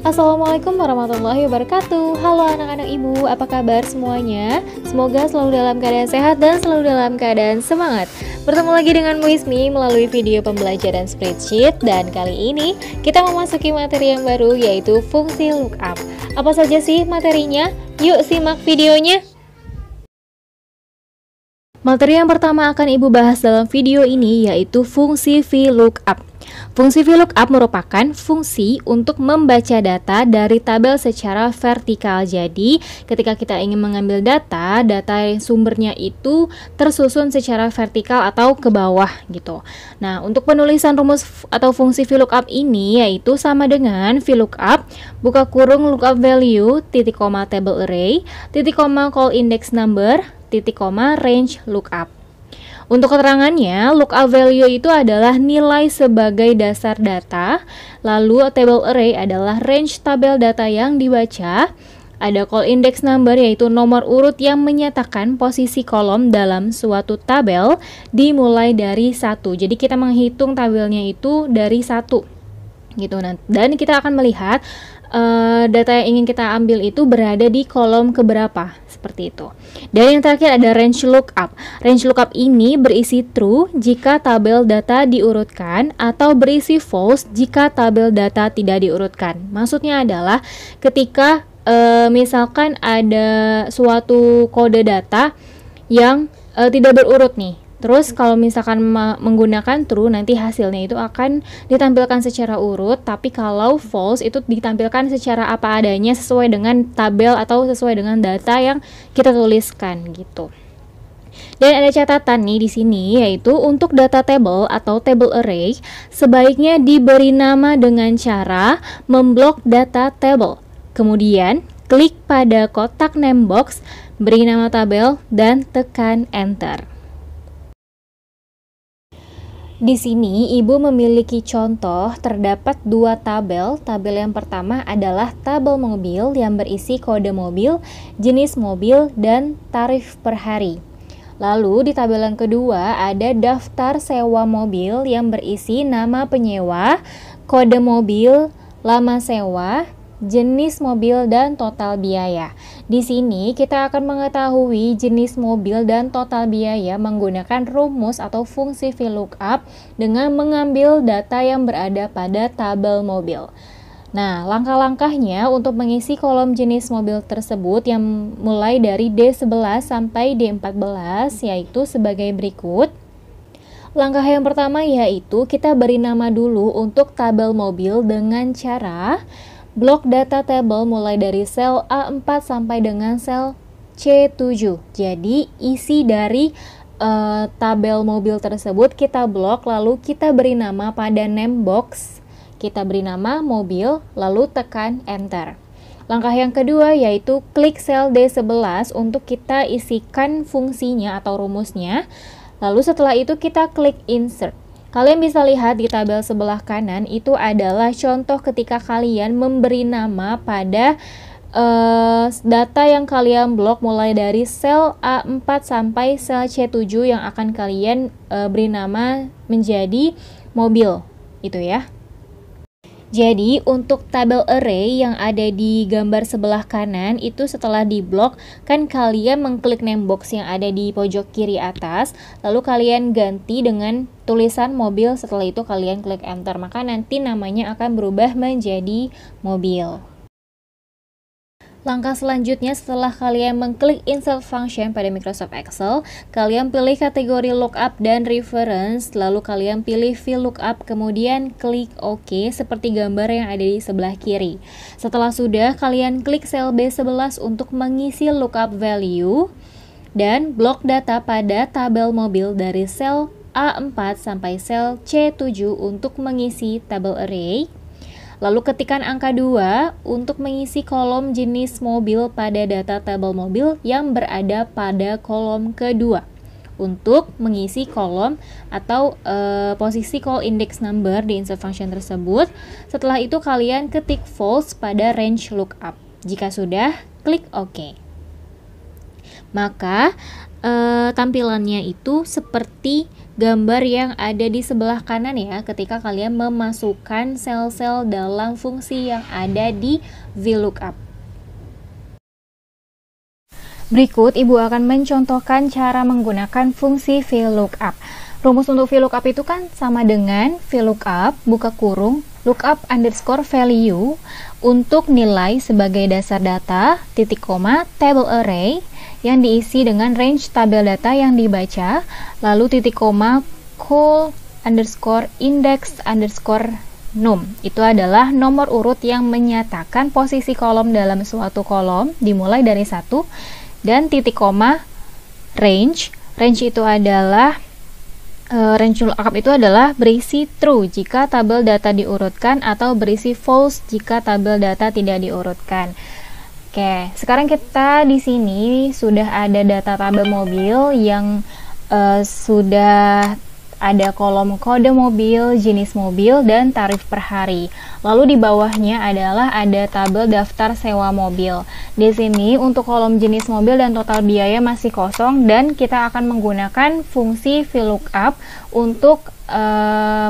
Assalamualaikum warahmatullahi wabarakatuh. Halo anak-anak ibu, apa kabar semuanya? Semoga selalu dalam keadaan sehat dan selalu dalam keadaan semangat. Bertemu lagi dengan Muismi melalui video pembelajaran spreadsheet. Dan kali ini kita memasuki materi yang baru, yaitu fungsi lookup. Apa saja sih materinya? Yuk simak videonya. Materi yang pertama akan ibu bahas dalam video ini yaitu fungsi VLOOKUP. Fungsi VLOOKUP merupakan fungsi untuk membaca data dari tabel secara vertikal. Jadi, ketika kita ingin mengambil data sumbernya itu tersusun secara vertikal atau ke bawah gitu. Nah, untuk penulisan rumus atau fungsi VLOOKUP ini yaitu sama dengan VLOOKUP buka kurung lookup value, titik koma table array, titik koma call index number, titik koma range lookup. Untuk keterangannya, lookup value itu adalah nilai sebagai dasar data, lalu table array adalah range tabel data yang dibaca, ada call index number yaitu nomor urut yang menyatakan posisi kolom dalam suatu tabel dimulai dari 1. Jadi kita menghitung tabelnya itu dari 1 gitu. Dan kita akan melihat data yang ingin kita ambil itu berada di kolom keberapa, seperti itu. Dan yang terakhir ada range lookup. Range lookup ini berisi true jika tabel data diurutkan atau berisi false jika tabel data tidak diurutkan. Maksudnya adalah ketika misalkan ada suatu kode data yang tidak berurut nih. Terus kalau misalkan menggunakan true, nanti hasilnya itu akan ditampilkan secara urut, tapi kalau false itu ditampilkan secara apa adanya sesuai dengan tabel atau sesuai dengan data yang kita tuliskan gitu. Dan ada catatan nih di sini, yaitu untuk data table atau table array sebaiknya diberi nama dengan cara memblok data table. Kemudian klik pada kotak name box, beri nama tabel dan tekan enter. Di sini ibu memiliki contoh terdapat dua tabel. Tabel yang pertama adalah tabel mobil yang berisi kode mobil, jenis mobil, dan tarif per hari. Lalu di tabel yang kedua ada daftar sewa mobil yang berisi nama penyewa, kode mobil, lama sewa, jenis mobil, dan total biaya. Di sini kita akan mengetahui jenis mobil dan total biaya menggunakan rumus atau fungsi VLOOKUP dengan mengambil data yang berada pada tabel mobil. Nah, langkah-langkahnya untuk mengisi kolom jenis mobil tersebut yang mulai dari D11 sampai D14 yaitu sebagai berikut. Langkah yang pertama yaitu kita beri nama dulu untuk tabel mobil dengan cara blok data table mulai dari sel A4 sampai dengan sel C7. Jadi isi dari tabel mobil tersebut kita blok, lalu kita beri nama pada name box. Kita beri nama mobil, lalu tekan enter. Langkah yang kedua yaitu klik sel D11 untuk kita isikan fungsinya atau rumusnya. Lalu setelah itu kita klik insert. Kalian bisa lihat di tabel sebelah kanan itu adalah contoh ketika kalian memberi nama pada data yang kalian blok mulai dari sel A4 sampai sel C7 yang akan kalian beri nama menjadi mobil, itu ya. Jadi untuk tabel array yang ada di gambar sebelah kanan itu setelah diblok kan kalian mengklik name box yang ada di pojok kiri atas, lalu kalian ganti dengan tulisan mobil, setelah itu kalian klik enter, maka nanti namanya akan berubah menjadi mobil. Langkah selanjutnya setelah kalian mengklik insert function pada Microsoft Excel, kalian pilih kategori lookup dan reference, lalu kalian pilih VLOOKUP, kemudian klik OK seperti gambar yang ada di sebelah kiri. Setelah sudah, kalian klik sel B11 untuk mengisi lookup value dan blok data pada tabel mobil dari sel A4 sampai sel C7 untuk mengisi tabel array. Lalu ketikkan angka 2 untuk mengisi kolom jenis mobil pada data tabel mobil yang berada pada kolom kedua. Untuk mengisi kolom atau posisi call index number di insert function tersebut, setelah itu kalian ketik false pada range lookup. Jika sudah, klik OK. Maka tampilannya itu seperti gambar yang ada di sebelah kanan ya, ketika kalian memasukkan sel-sel dalam fungsi yang ada di VLOOKUP. Berikut Ibu akan mencontohkan cara menggunakan fungsi VLOOKUP. Rumus untuk VLOOKUP itu kan sama dengan VLOOKUP, buka kurung, lookup underscore value untuk nilai sebagai dasar data, titik koma, table array, yang diisi dengan range tabel data yang dibaca, lalu titik koma, call underscore index underscore num. Itu adalah nomor urut yang menyatakan posisi kolom dalam suatu kolom, dimulai dari 1, dan titik koma, range. Range itu adalah range lookup itu adalah berisi true jika tabel data diurutkan atau berisi false jika tabel data tidak diurutkan. Oke, sekarang kita di sini sudah ada data tabel mobil yang sudah ada kolom kode mobil, jenis mobil, dan tarif per hari. Lalu di bawahnya adalah ada tabel daftar sewa mobil. Di sini untuk kolom jenis mobil dan total biaya masih kosong, dan kita akan menggunakan fungsi VLOOKUP untuk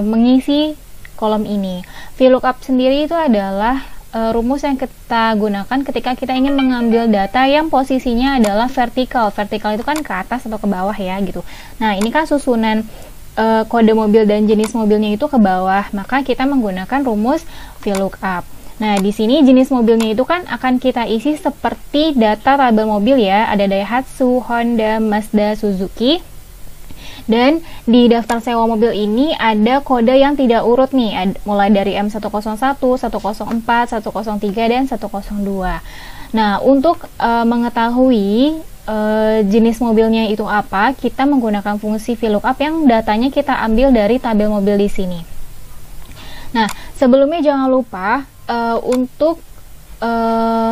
mengisi kolom ini. VLOOKUP sendiri itu adalah rumus yang kita gunakan ketika kita ingin mengambil data yang posisinya adalah vertikal. Vertikal itu kan ke atas atau ke bawah ya gitu. Nah, ini kan susunan kode mobil dan jenis mobilnya itu ke bawah, maka kita menggunakan rumus VLOOKUP. Nah, di sini jenis mobilnya itu kan akan kita isi seperti data tabel mobil ya, ada Daihatsu, Honda, Mazda, Suzuki. Dan di daftar sewa mobil ini ada kode yang tidak urut nih, mulai dari M101, 104, 103, dan 102. Nah, untuk mengetahui jenis mobilnya itu apa, kita menggunakan fungsi VLOOKUP yang datanya kita ambil dari tabel mobil di sini. Nah, sebelumnya jangan lupa untuk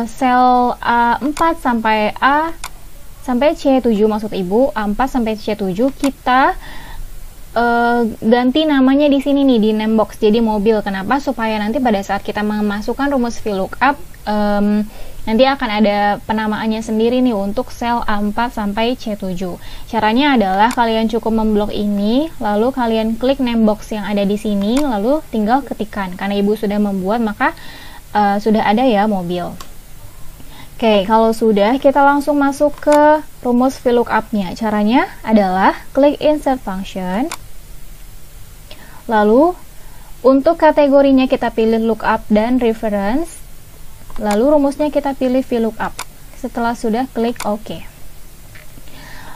sel A4 sampai A sampai C7 maksud Ibu, A4 sampai C7 kita ganti namanya di sini nih di name box jadi mobil. Kenapa? Supaya nanti pada saat kita memasukkan rumus VLOOKUP nanti akan ada penamaannya sendiri nih untuk sel A4 sampai C7. Caranya adalah kalian cukup memblok ini, lalu kalian klik name box yang ada di sini, lalu tinggal ketikkan. Karena Ibu sudah membuat, maka sudah ada ya mobil. Oke, kalau sudah, kita langsung masuk ke rumus VLOOKUP-nya. Caranya adalah klik insert function, lalu untuk kategorinya kita pilih lookup dan reference, lalu rumusnya kita pilih VLOOKUP. Setelah sudah, klik OK.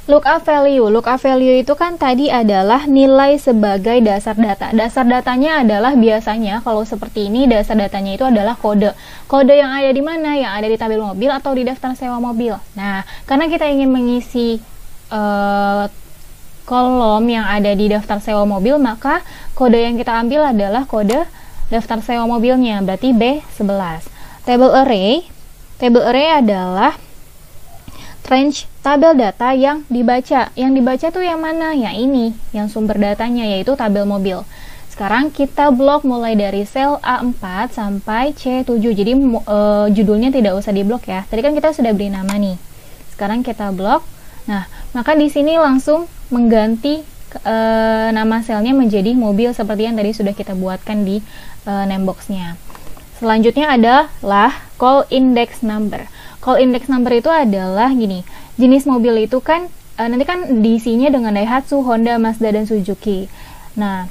Lookup value. Lookup value itu kan tadi adalah nilai sebagai dasar data. Dasar datanya adalah biasanya kalau seperti ini dasar datanya itu adalah kode. Kode yang ada di mana? Yang ada di tabel mobil atau di daftar sewa mobil. Nah, karena kita ingin mengisi kolom yang ada di daftar sewa mobil, maka kode yang kita ambil adalah kode daftar sewa mobilnya, berarti B11. Table array adalah range tabel data yang dibaca. Yang dibaca tuh yang mana? Yang ini, yang sumber datanya yaitu tabel mobil. Sekarang kita blok mulai dari sel A4 sampai C7. Jadi judulnya tidak usah diblok ya. Tadi kan kita sudah beri nama nih. Sekarang kita blok. Nah, maka di sini langsung mengganti nama selnya menjadi mobil seperti yang tadi sudah kita buatkan di name box-nya. Selanjutnya adalah call index number. Call index number itu adalah gini, jenis mobil itu kan nanti kan diisinya dengan Daihatsu, Honda, Mazda, dan Suzuki. Nah,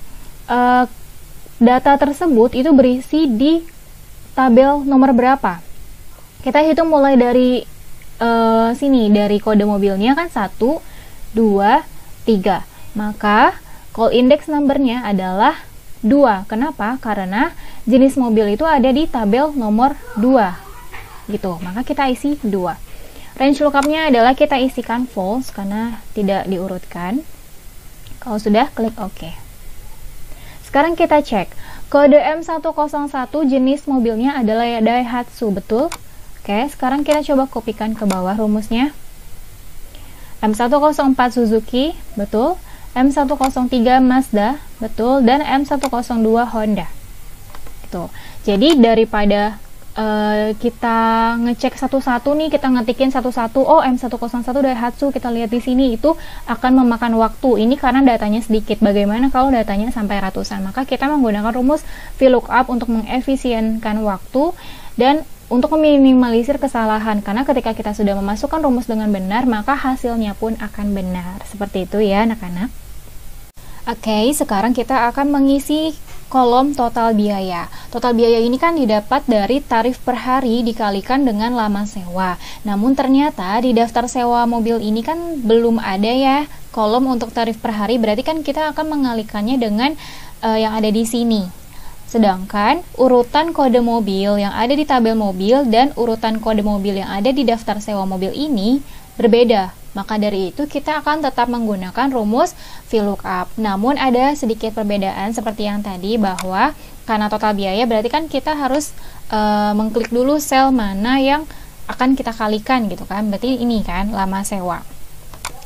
data tersebut itu berisi di tabel nomor berapa. Kita hitung mulai dari sini, dari kode mobilnya kan 1, 2, 3. Maka call index numbernya adalah 2. Kenapa? Karena jenis mobil itu ada di tabel nomor 2 gitu, maka kita isi 2. Range lookupnya adalah kita isikan false karena tidak diurutkan. Kalau sudah, klik OK. Sekarang kita cek kode M101 jenis mobilnya adalah Daihatsu, betul? Oke, sekarang kita coba kopikan ke bawah rumusnya. M104 Suzuki, betul. M103 Mazda, betul, dan M102 Honda. Gitu. Jadi daripada kita ngecek satu-satu nih, kita ngetikin satu-satu, oh M101 Daihatsu kita lihat di sini, itu akan memakan waktu. Ini karena datanya sedikit. Bagaimana kalau datanya sampai ratusan? Maka kita menggunakan rumus VLOOKUP untuk mengefisienkan waktu dan untuk meminimalisir kesalahan, karena ketika kita sudah memasukkan rumus dengan benar, maka hasilnya pun akan benar. Seperti itu ya anak-anak. Oke, sekarang kita akan mengisi kolom total biaya. Total biaya ini kan didapat dari tarif per hari dikalikan dengan lama sewa. Namun ternyata di daftar sewa mobil ini kan belum ada ya kolom untuk tarif per hari, berarti kan kita akan mengalikannya dengan yang ada di sini. Sedangkan urutan kode mobil yang ada di tabel mobil dan urutan kode mobil yang ada di daftar sewa mobil ini berbeda. Maka dari itu kita akan tetap menggunakan rumus VLOOKUP. Namun ada sedikit perbedaan seperti yang tadi, bahwa karena total biaya berarti kan kita harus mengklik dulu sel mana yang akan kita kalikan gitu kan. Berarti ini kan lama sewa.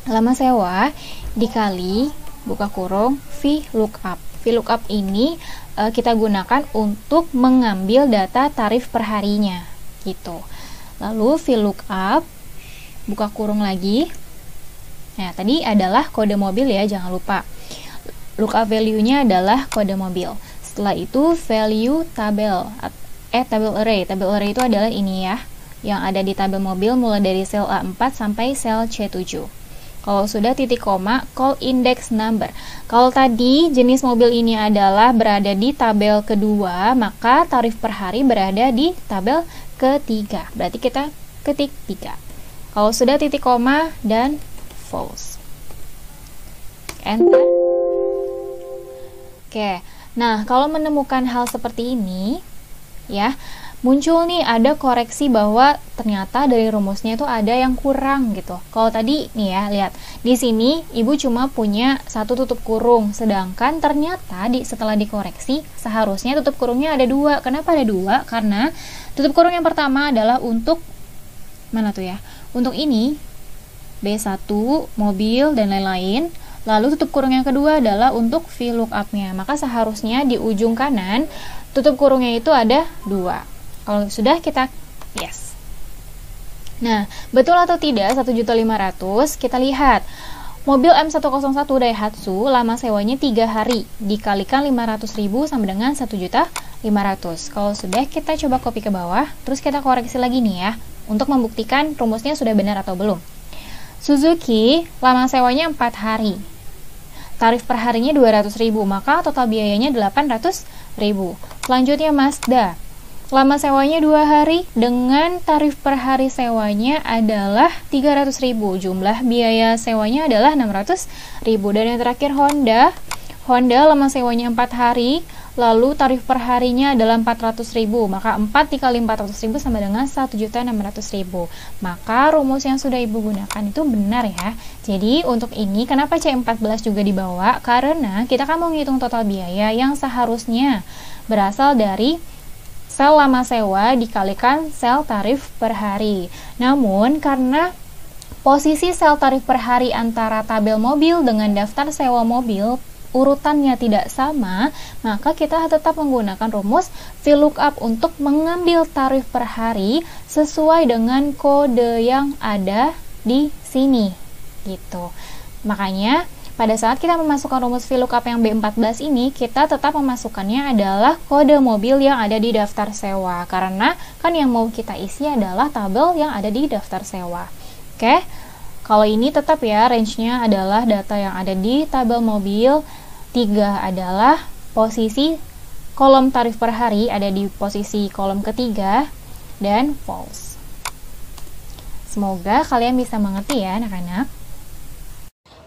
Lama sewa dikali buka kurung VLOOKUP. VLOOKUP ini kita gunakan untuk mengambil data tarif perharinya gitu. Lalu VLOOKUP buka kurung lagi. Nah, tadi adalah kode mobil ya, jangan lupa. Lookup value-nya adalah kode mobil. Setelah itu value tabel tabel array. Tabel array itu adalah ini ya, yang ada di tabel mobil mulai dari sel A4 sampai sel C7. Kalau sudah titik koma, call index number. Kalau tadi jenis mobil ini adalah berada di tabel kedua, maka tarif per hari berada di tabel ketiga. Berarti kita ketik 3. Kalau sudah titik koma dan false. Enter. Oke. Nah, kalau menemukan hal seperti ini, ya, muncul nih ada koreksi bahwa ternyata dari rumusnya itu ada yang kurang gitu. Kalau tadi nih ya, lihat. Di sini ibu cuma punya satu tutup kurung, sedangkan ternyata setelah dikoreksi seharusnya tutup kurungnya ada 2. Kenapa ada 2? Karena tutup kurung yang pertama adalah untuk mana tuh ya? Untuk ini B1, mobil, dan lain-lain. Lalu tutup kurung yang kedua adalah untuk VLOOKUP-nya. Maka seharusnya di ujung kanan tutup kurungnya itu ada 2. Kalau sudah kita yes. Nah, betul atau tidak 1.500.000? Kita lihat. Mobil M101 Daihatsu lama sewanya 3 hari dikalikan 500.000 sama dengan 1.500.000. Kalau sudah, kita coba copy ke bawah, terus kita koreksi lagi nih ya, untuk membuktikan rumusnya sudah benar atau belum. Suzuki lama sewanya 4 hari. Tarif per harinya 200.000, maka total biayanya 800.000. Selanjutnya Mazda. Lama sewanya 2 hari dengan tarif per hari sewanya adalah 300.000. Jumlah biaya sewanya adalah 600.000. Dan yang terakhir Honda lama sewanya 4 hari, lalu tarif per harinya adalah 400.000, maka 4 dikali 400.000 sama dengan 1.600.000. Maka rumus yang sudah ibu gunakan itu benar ya. Jadi untuk ini kenapa C14 juga dibawa? Karena kita kan mau menghitung total biaya yang seharusnya berasal dari sel lama sewa dikalikan sel tarif per hari. Namun karena posisi sel tarif per hari antara tabel mobil dengan daftar sewa mobil urutannya tidak sama, maka kita tetap menggunakan rumus VLOOKUP untuk mengambil tarif per hari sesuai dengan kode yang ada di sini gitu. Makanya pada saat kita memasukkan rumus VLOOKUP yang B14 ini, kita tetap memasukkannya adalah kode mobil yang ada di daftar sewa, karena kan yang mau kita isi adalah tabel yang ada di daftar sewa. Oke, kalau ini tetap ya, range-nya adalah data yang ada di tabel mobil. 3 adalah posisi kolom tarif per hari ada di posisi kolom ketiga, dan false. Semoga kalian bisa mengerti ya anak-anak.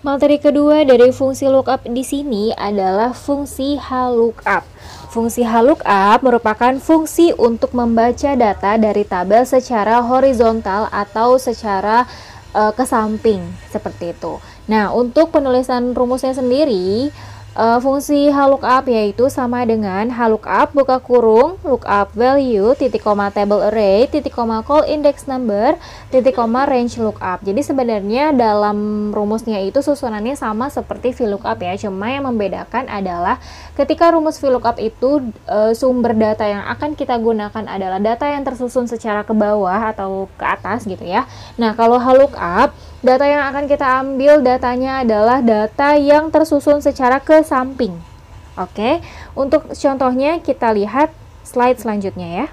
Materi kedua dari fungsi lookup di sini adalah fungsi HLOOKUP. Fungsi HLOOKUP merupakan fungsi untuk membaca data dari tabel secara horizontal atau secara ke samping, seperti itu. Nah, untuk penulisan rumusnya sendiri, Fungsi lookup yaitu sama dengan lookup buka kurung lookup value titik koma table array titik koma call index number titik koma range lookup. Jadi sebenarnya dalam rumusnya itu susunannya sama seperti VLOOKUP ya, cuma yang membedakan adalah ketika rumus VLOOKUP itu sumber data yang akan kita gunakan adalah data yang tersusun secara ke bawah atau ke atas gitu ya. Nah, kalau lookup data yang akan kita ambil datanya adalah data yang tersusun secara ke samping. Oke, untuk contohnya kita lihat slide selanjutnya ya.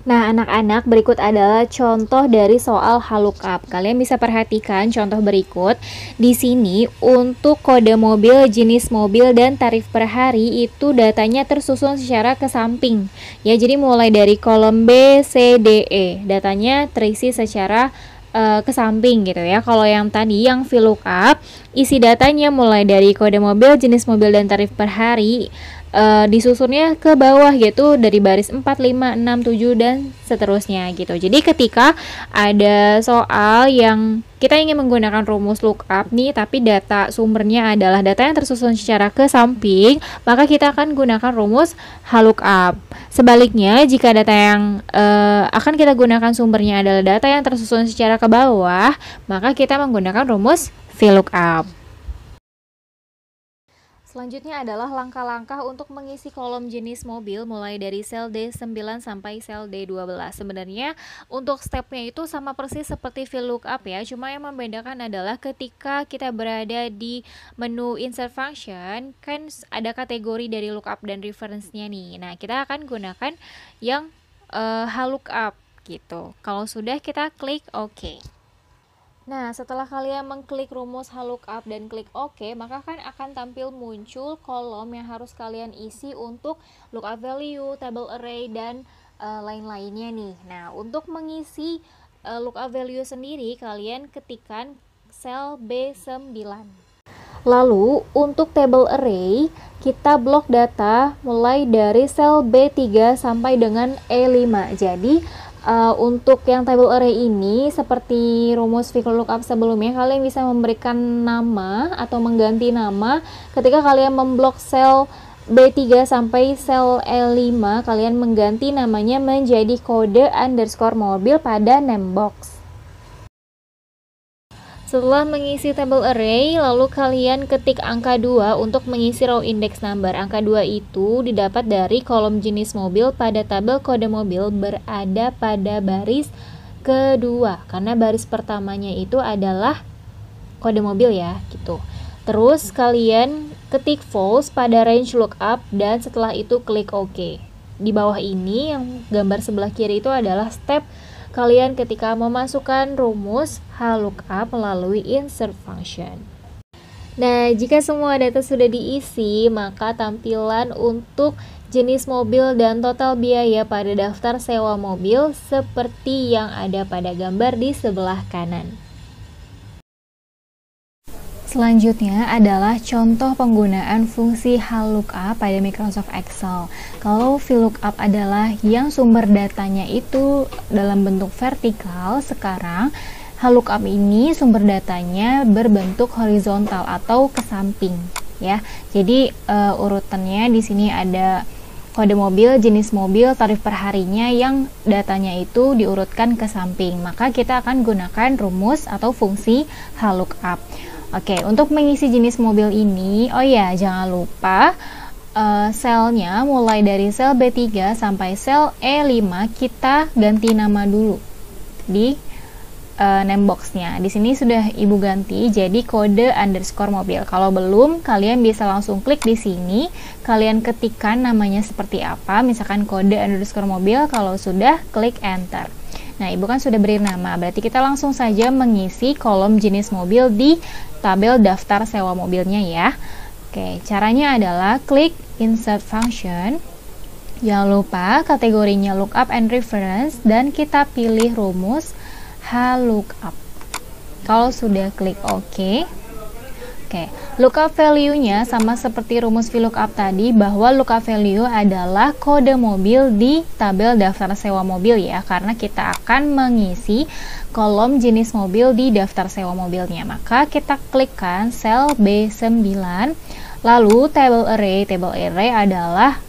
Nah, anak-anak, berikut adalah contoh dari soal lookup. Kalian bisa perhatikan contoh berikut. Di sini untuk kode mobil, jenis mobil, dan tarif per hari itu datanya tersusun secara ke samping. Ya, jadi mulai dari kolom B, C, D, E. Datanya terisi secara ke samping gitu ya. Kalau yang tadi yang VLOOKUP, isi datanya mulai dari kode mobil, jenis mobil, dan tarif per hari disusunnya ke bawah gitu dari baris 4, 5, 6, 7 dan seterusnya gitu. Jadi ketika ada soal yang kita ingin menggunakan rumus lookup nih tapi data sumbernya adalah data yang tersusun secara ke samping, maka kita akan gunakan rumus lookup. Sebaliknya, jika data yang akan kita gunakan sumbernya adalah data yang tersusun secara ke bawah, maka kita menggunakan rumus VLOOKUP. Selanjutnya adalah langkah-langkah untuk mengisi kolom jenis mobil mulai dari sel D9 sampai sel D12. Sebenarnya untuk stepnya itu sama persis seperti VLOOKUP ya, cuma yang membedakan adalah ketika kita berada di menu insert function, kan ada kategori dari lookup dan reference-nya nih. Nah, kita akan gunakan yang lookup gitu. Kalau sudah, kita klik OK. Nah, setelah kalian mengklik rumus lookup dan klik OK, maka kan akan tampil muncul kolom yang harus kalian isi untuk lookup value, table array, dan lain-lainnya nih. Nah, untuk mengisi lookup value sendiri, kalian ketikkan sel B9. Lalu, untuk table array, kita blok data mulai dari sel B3 sampai dengan E5. Jadi, untuk yang table array ini seperti rumus VLOOKUP sebelumnya, kalian bisa memberikan nama atau mengganti nama. Ketika kalian memblok sel B3 sampai sel E5, kalian mengganti namanya menjadi kode underscore mobil pada name box. Setelah mengisi table array, lalu kalian ketik angka 2 untuk mengisi row index number. Angka 2 itu didapat dari kolom jenis mobil pada tabel kode mobil berada pada baris kedua. Karena baris pertamanya itu adalah kode mobil ya, gitu. Terus kalian ketik false pada range lookup dan setelah itu klik OK. Di bawah ini yang gambar sebelah kiri itu adalah step kalian ketika memasukkan rumus lookup melalui insert function. Nah, jika semua data sudah diisi, maka tampilan untuk jenis mobil dan total biaya pada daftar sewa mobil seperti yang ada pada gambar di sebelah kanan. Selanjutnya adalah contoh penggunaan fungsi lookup pada Microsoft Excel. Kalau VLOOKUP adalah yang sumber datanya itu dalam bentuk vertikal, sekarang lookup ini sumber datanya berbentuk horizontal atau ke samping ya. Jadi urutannya di sini ada kode mobil, jenis mobil, tarif per harinya yang datanya itu diurutkan ke samping. Maka kita akan gunakan rumus atau fungsi lookup. Oke, untuk mengisi jenis mobil ini, oh ya, jangan lupa selnya mulai dari sel B3 sampai sel E5 kita ganti nama dulu di name box-nya. Di sini sudah Ibu ganti jadi kode underscore mobil. Kalau belum, kalian bisa langsung klik di sini, kalian ketikkan namanya seperti apa, misalkan kode underscore mobil. Kalau sudah, klik enter. Nah, Ibu kan sudah beri nama, berarti kita langsung saja mengisi kolom jenis mobil di tabel daftar sewa mobilnya ya. Oke, caranya adalah klik insert function. Jangan lupa kategorinya lookup and reference dan kita pilih rumus lookup. Kalau sudah klik OK. Oke, lookup value-nya sama seperti rumus VLOOKUP tadi, bahwa lookup value adalah kode mobil di tabel daftar sewa mobil ya, karena kita akan mengisi kolom jenis mobil di daftar sewa mobilnya. Maka kita klikkan sel B9, lalu table array. Table array adalah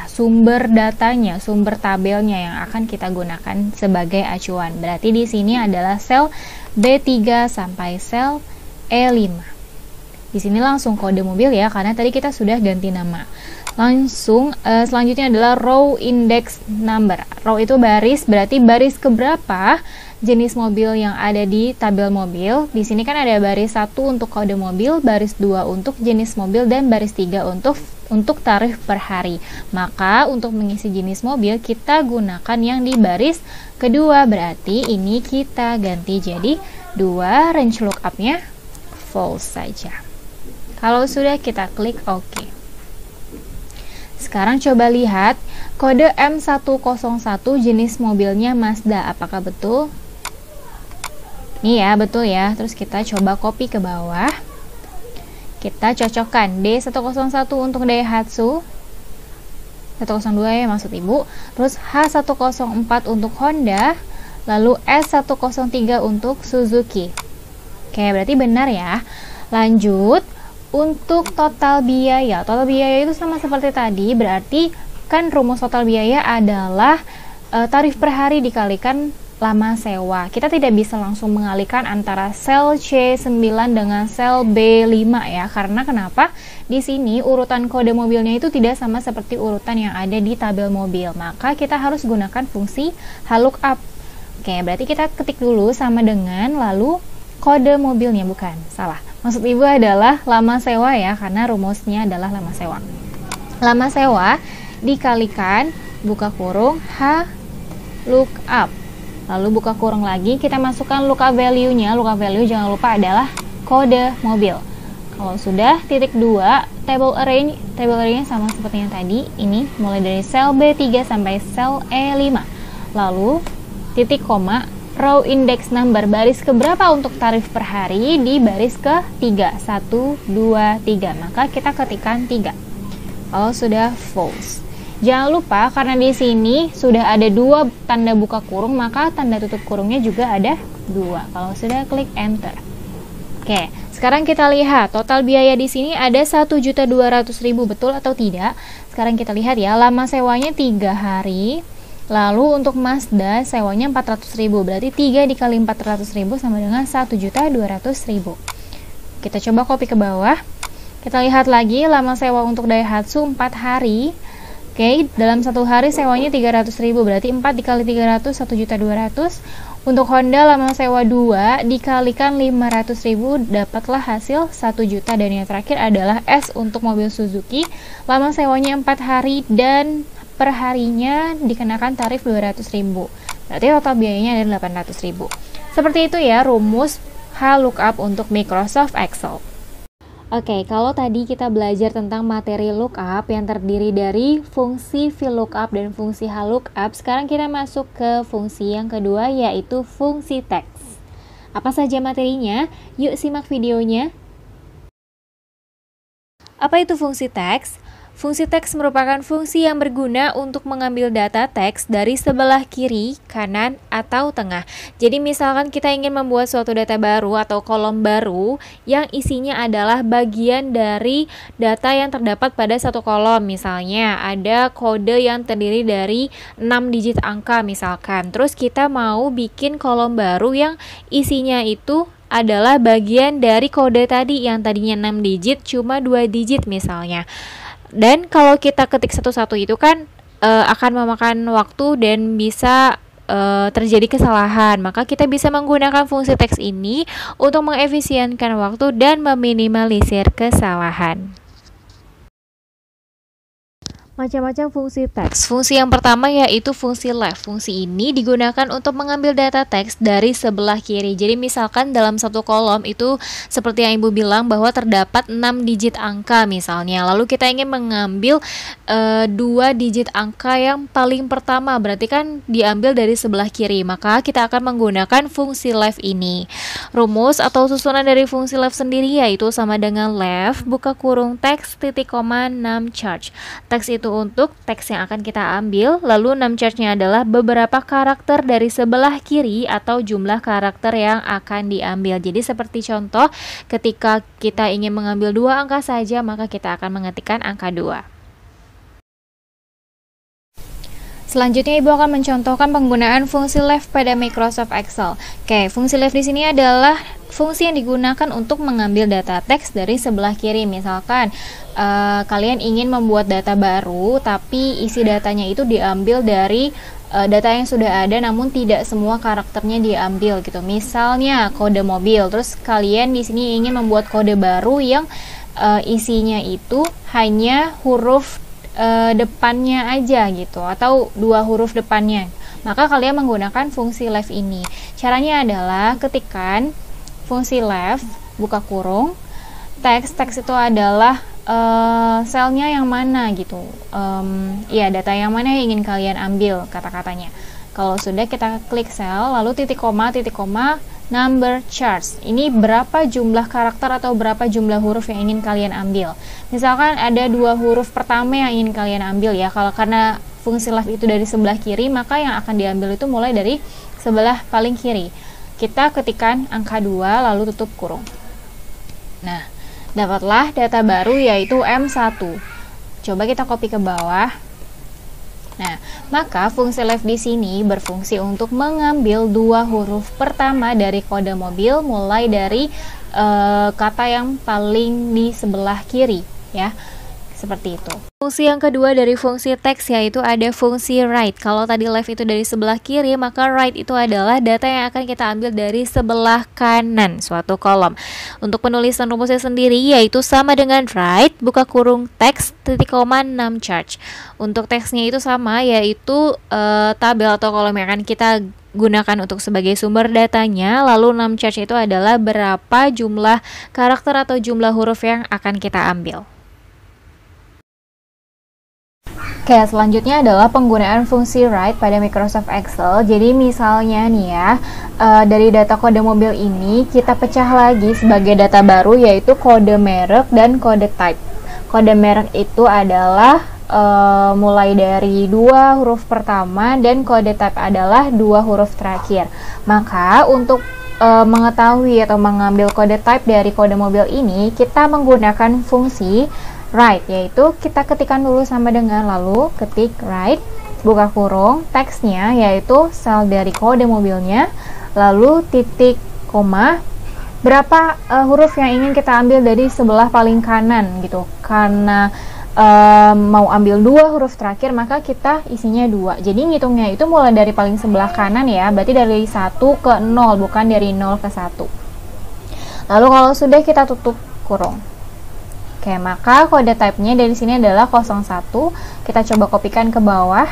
sumber datanya, sumber tabelnya yang akan kita gunakan sebagai acuan. Berarti di sini adalah sel B3 sampai sel E5. Di sini langsung kode mobil ya, karena tadi kita sudah ganti nama. Langsung selanjutnya adalah row index number. Row itu baris, berarti baris keberapa jenis mobil yang ada di tabel mobil. Di sini kan ada baris 1 untuk kode mobil, baris 2 untuk jenis mobil, dan baris 3 untuk tarif per hari. Maka untuk mengisi jenis mobil kita gunakan yang di baris kedua, berarti ini kita ganti jadi 2, range lookupnya false saja. Kalau sudah, kita klik OK. Sekarang coba lihat kode M101 jenis mobilnya Mazda, apakah betul? Nih ya, betul ya. Terus kita coba copy ke bawah. Kita cocokkan D101 untuk Daihatsu, 102 ya maksud ibu, terus H104 untuk Honda, lalu S103 untuk Suzuki. Oke, berarti benar ya. Lanjut, untuk total biaya. Total biaya itu sama seperti tadi, berarti kan rumus total biaya adalah tarif per hari dikalikan lama sewa. Kita tidak bisa langsung mengalihkan antara sel C9 dengan sel B5 ya. Karena kenapa? Di sini urutan kode mobilnya itu tidak sama seperti urutan yang ada di tabel mobil. Maka kita harus gunakan fungsi HLOOKUP. Oke, berarti kita ketik dulu sama dengan lalu kode mobilnya, bukan, salah. Maksud ibu adalah lama sewa ya, karena rumusnya adalah lama sewa. Lama sewa dikalikan buka kurung HLOOKUP. Lalu buka kurung lagi, kita masukkan lookup value-nya. Lookup value jangan lupa adalah kode mobil. Kalau sudah, titik 2, table array-nya sama seperti yang tadi. Ini mulai dari sel B3 sampai sel E5. Lalu titik koma, row index number, baris keberapa untuk tarif per hari di baris ke-3, 1, 2, 3. Maka kita ketikkan 3. Kalau sudah false. Jangan lupa karena di sini sudah ada 2 tanda buka kurung, maka tanda tutup kurungnya juga ada 2. Kalau sudah, klik enter. Oke, sekarang kita lihat total biaya di sini ada 1.200.000, betul atau tidak? Sekarang kita lihat ya, lama sewanya 3 hari. Lalu untuk Mazda sewanya 400.000, berarti 3 dikali 400.000 sama dengan 1.200.000. Kita coba copy ke bawah. Kita lihat lagi lama sewa untuk Daihatsu 4 hari. Oke, dalam 1 hari sewanya 300.000, berarti 4 dikali 300, 1.200.000. Untuk Honda lama sewa 2 dikalikan 500.000, dapatlah hasil 1 juta. Dan yang terakhir adalah S untuk mobil Suzuki, lama sewanya 4 hari dan per harinya dikenakan tarif 200.000. Berarti total biayanya adalah 800.000. Seperti itu ya rumus HLOOKUP untuk Microsoft Excel. Oke, kalau tadi kita belajar tentang materi lookup yang terdiri dari fungsi VLOOKUP dan fungsi HLOOKUP, sekarang kita masuk ke fungsi yang kedua, yaitu fungsi teks. Apa saja materinya? Yuk simak videonya. Apa itu fungsi teks? Fungsi teks merupakan fungsi yang berguna untuk mengambil data teks dari sebelah kiri, kanan, atau tengah. Jadi misalkan kita ingin membuat suatu data baru atau kolom baru yang isinya adalah bagian dari data yang terdapat pada satu kolom. Misalnya ada kode yang terdiri dari 6 digit angka misalkan. Terus kita mau bikin kolom baru yang isinya itu adalah bagian dari kode tadi yang tadinya 6 digit cuma 2 digit misalnya. Dan kalau kita ketik satu-satu itu kan akan memakan waktu dan bisa terjadi kesalahan. Maka kita bisa menggunakan fungsi teks ini untuk mengefisienkan waktu dan meminimalisir kesalahan. Macam-macam fungsi teks. Fungsi yang pertama yaitu fungsi left. Fungsi ini digunakan untuk mengambil data teks dari sebelah kiri. Jadi misalkan dalam satu kolom itu seperti yang Ibu bilang bahwa terdapat 6 digit angka misalnya. Lalu kita ingin mengambil 2 digit angka yang paling pertama, berarti kan diambil dari sebelah kiri. Maka kita akan menggunakan fungsi left ini. Rumus atau susunan dari fungsi left sendiri yaitu sama dengan left buka kurung teks titik koma 6 charge. Teks itu untuk teks yang akan kita ambil, lalu 6 charge-nya adalah beberapa karakter dari sebelah kiri atau jumlah karakter yang akan diambil. Jadi seperti contoh, ketika kita ingin mengambil 2 angka saja, maka kita akan mengetikkan angka 2. Selanjutnya Ibu akan mencontohkan penggunaan fungsi left pada Microsoft Excel. Oke, fungsi left di sini adalah fungsi yang digunakan untuk mengambil data teks dari sebelah kiri. Misalkan kalian ingin membuat data baru, tapi isi datanya itu diambil dari data yang sudah ada, namun tidak semua karakternya diambil gitu. Misalnya kode mobil, terus kalian di sini ingin membuat kode baru yang isinya itu hanya huruf depannya aja gitu, atau 2 huruf depannya, maka kalian menggunakan fungsi left ini. Caranya adalah ketikkan fungsi left buka kurung teks itu adalah selnya yang mana gitu, ya data yang mana yang ingin kalian ambil kata-katanya. Kalau sudah, kita klik sel lalu titik koma number charts. Ini berapa jumlah karakter atau berapa jumlah huruf yang ingin kalian ambil. Misalkan ada 2 huruf pertama yang ingin kalian ambil ya. Kalau karena fungsi left itu dari sebelah kiri, maka yang akan diambil itu mulai dari sebelah paling kiri. Kita ketikkan angka 2 lalu tutup kurung. Nah, dapatlah data baru yaitu M1. Coba kita copy ke bawah. Nah, maka fungsi left di sini berfungsi untuk mengambil 2 huruf pertama dari kode mobil mulai dari kata yang paling di sebelah kiri ya. Seperti itu. Fungsi yang kedua dari fungsi teks yaitu ada fungsi write. Kalau tadi left itu dari sebelah kiri, maka write itu adalah data yang akan kita ambil dari sebelah kanan suatu kolom. Untuk penulisan rumusnya sendiri yaitu sama dengan write buka kurung teks titik koma 6 charge. Untuk teksnya itu sama, yaitu tabel atau kolom yang akan kita gunakan untuk sebagai sumber datanya. Lalu 6 charge itu adalah berapa jumlah karakter atau jumlah huruf yang akan kita ambil. Oke, selanjutnya adalah penggunaan fungsi write pada Microsoft Excel. Jadi misalnya nih ya, dari data kode mobil ini kita pecah lagi sebagai data baru yaitu kode merek dan kode type. Kode merek itu adalah mulai dari 2 huruf pertama dan kode type adalah 2 huruf terakhir. Maka untuk mengetahui atau mengambil kode type dari kode mobil ini, kita menggunakan fungsi write, yaitu kita ketikkan dulu sama dengan lalu ketik write buka kurung teksnya yaitu sel dari kode mobilnya lalu titik koma berapa huruf yang ingin kita ambil dari sebelah paling kanan gitu. Karena mau ambil 2 huruf terakhir, maka kita isinya 2. Jadi ngitungnya itu mulai dari paling sebelah kanan ya, berarti dari 1 ke 0, bukan dari 0 ke 1. Lalu kalau sudah, kita tutup kurung. Oke, maka kode type-nya dari sini adalah 01. Kita coba kopikan ke bawah.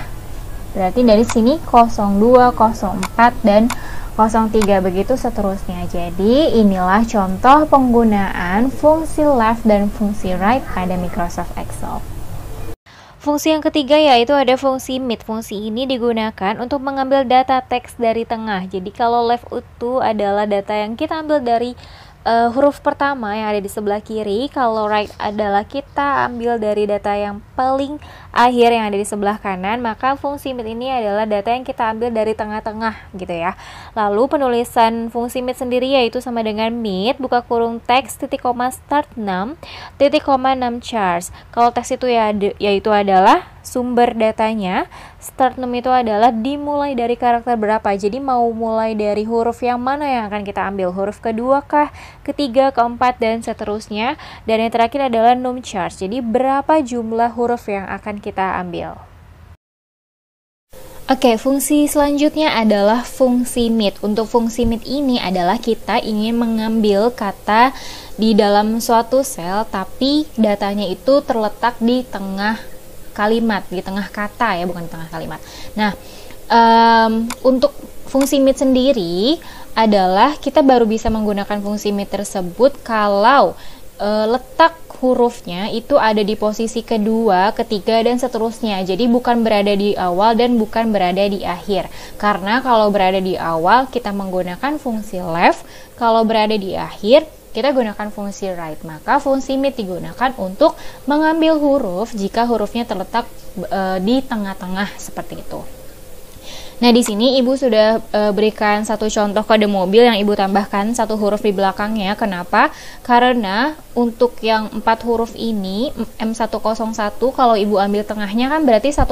Berarti dari sini 02, 04, dan 03, begitu seterusnya. Jadi, inilah contoh penggunaan fungsi left dan fungsi right pada Microsoft Excel. Fungsi yang ketiga yaitu ada fungsi mid. Fungsi ini digunakan untuk mengambil data teks dari tengah. Jadi, kalau left itu adalah data yang kita ambil dari huruf pertama yang ada di sebelah kiri, kalau right adalah kita ambil dari data yang paling akhir yang ada di sebelah kanan, maka fungsi mid ini adalah data yang kita ambil dari tengah-tengah gitu ya. Lalu penulisan fungsi mid sendiri yaitu sama dengan mid buka kurung teks titik koma start 6 titik koma 6 charts. Kalau teks itu ya yaitu adalah sumber datanya, start 6 itu adalah dimulai dari karakter berapa. Jadi mau mulai dari huruf yang mana yang akan kita ambil, huruf kedua kah, ketiga, keempat, dan seterusnya. Dan yang terakhir adalah num charge, jadi berapa jumlah huruf yang akan kita ambil. Oke, fungsi selanjutnya adalah fungsi mid. Untuk fungsi mid ini adalah kita ingin mengambil kata di dalam suatu sel, tapi datanya itu terletak di tengah kalimat, di tengah kata ya, bukan di tengah kalimat. Nah, untuk fungsi mid sendiri adalah kita baru bisa menggunakan fungsi mid tersebut kalau letak hurufnya itu ada di posisi kedua, ketiga, dan seterusnya. Jadi bukan berada di awal dan bukan berada di akhir. Karena kalau berada di awal kita menggunakan fungsi left, kalau berada di akhir kita gunakan fungsi right. Maka fungsi mid digunakan untuk mengambil huruf jika hurufnya terletak di tengah-tengah seperti itu. Nah, di sini Ibu sudah berikan satu contoh kode mobil yang Ibu tambahkan satu huruf di belakangnya. Kenapa? Karena untuk yang 4 huruf ini, M101, kalau Ibu ambil tengahnya kan berarti 10.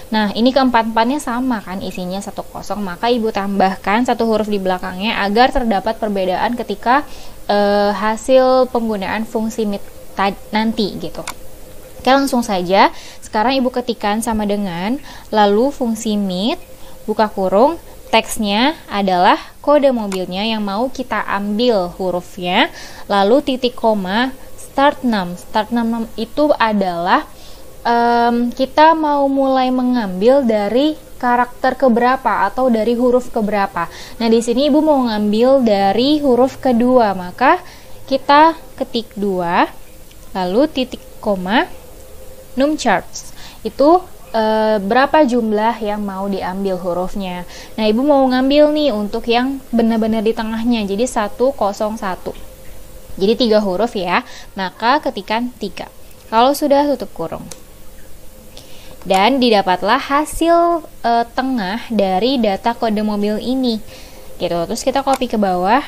Nah, ini keempat-empatnya sama kan, isinya 10. Maka Ibu tambahkan satu huruf di belakangnya agar terdapat perbedaan ketika hasil penggunaan fungsi mid nanti gitu. Oke, langsung saja. Sekarang Ibu ketikkan sama dengan, lalu fungsi mid, buka kurung, teksnya adalah kode mobilnya yang mau kita ambil hurufnya, lalu titik koma, start num. Start num itu adalah kita mau mulai mengambil dari karakter keberapa atau dari huruf keberapa. Nah, di sini Ibu mau ngambil dari huruf kedua, maka kita ketik 2, lalu titik koma, num charts. Itu berapa jumlah yang mau diambil hurufnya. Nah, Ibu mau ngambil nih untuk yang benar-benar di tengahnya, jadi 101. Jadi 3 huruf ya, maka ketikkan 3. Kalau sudah, tutup kurung. Dan didapatlah hasil tengah dari data kode mobil ini. Gitu. Terus kita copy ke bawah.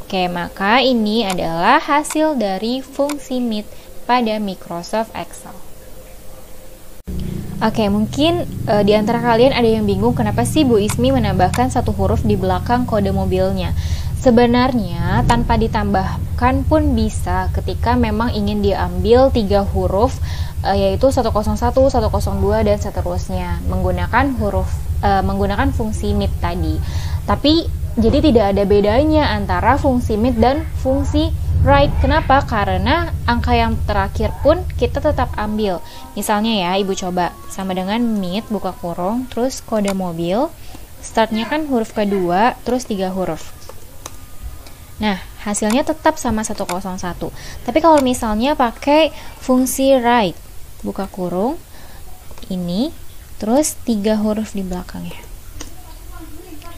Oke, maka ini adalah hasil dari fungsi mid pada Microsoft Excel. Oke, mungkin di antara kalian ada yang bingung kenapa sih Bu Ismi menambahkan satu huruf di belakang kode mobilnya. Sebenarnya tanpa ditambahkan pun bisa ketika memang ingin diambil 3 huruf, yaitu 101, 102, dan seterusnya menggunakan fungsi mid tadi. Tapi jadi tidak ada bedanya antara fungsi mid dan fungsi right. Kenapa? Karena angka yang terakhir pun kita tetap ambil. Misalnya ya, Ibu coba sama dengan mid, buka kurung, terus kode mobil, startnya kan huruf kedua, terus 3 huruf. Nah, hasilnya tetap sama 101. Tapi kalau misalnya pakai fungsi right, buka kurung, ini, terus 3 huruf di belakangnya.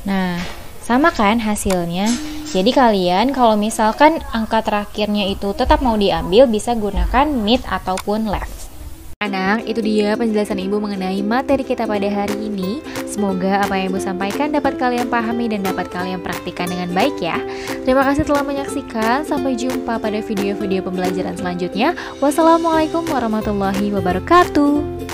Nah, sama kan hasilnya? Jadi kalian kalau misalkan angka terakhirnya itu tetap mau diambil, bisa gunakan mid ataupun left. Anak, itu dia penjelasan Ibu mengenai materi kita pada hari ini. Semoga apa yang Ibu sampaikan dapat kalian pahami dan dapat kalian praktikkan dengan baik ya. Terima kasih telah menyaksikan. Sampai jumpa pada video-video pembelajaran selanjutnya. Wassalamualaikum warahmatullahi wabarakatuh.